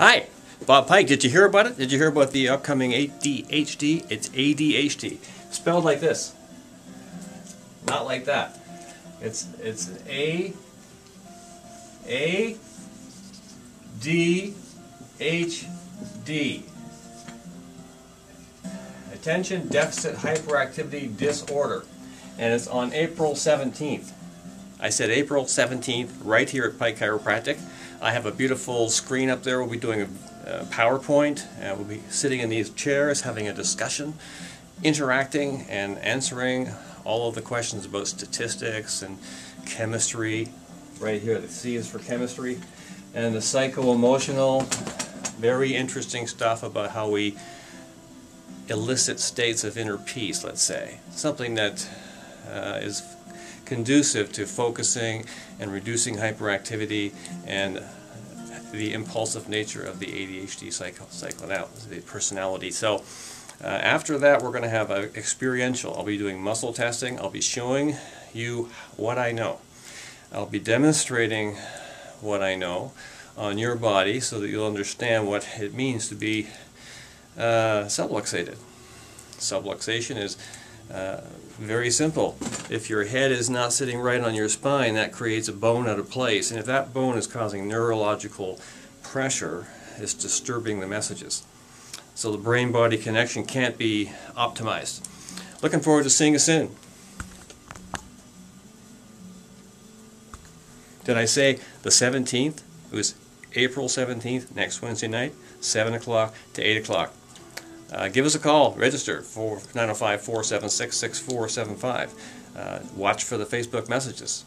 Hi, Bob Pike. Did you hear about it? Did you hear about the upcoming ADHD? It's ADHD. Spelled like this. Not like that. It's A D H D. Attention Deficit Hyperactivity Disorder. And it's on April 17th. I said April 17th, right here at Pike Chiropractic. I have a beautiful screen up there. We'll be doing a PowerPoint, and we'll be sitting in these chairs having a discussion, interacting and answering all of the questions about statistics and chemistry. Right here, the C is for chemistry, and the psycho-emotional, very interesting stuff about how we elicit states of inner peace, let's say. Something that is conducive to focusing and reducing hyperactivity and the impulsive nature of the ADHD the personality. So after that, we're going to have an experiential. I'll be doing muscle testing. I'll be showing you what I know. I'll be demonstrating what I know on your body so that you'll understand what it means to be subluxated. Subluxation is very simple. If your head is not sitting right on your spine, that creates a bone out of place, and if that bone is causing neurological pressure, it's disturbing the messages. So the brain-body connection can't be optimized. Looking forward to seeing you soon. Did I say the 17th? It was April 17th, next Wednesday night, 7 o'clock to 8 o'clock. Give us a call, register for 905-476-6475. Watch for the Facebook messages.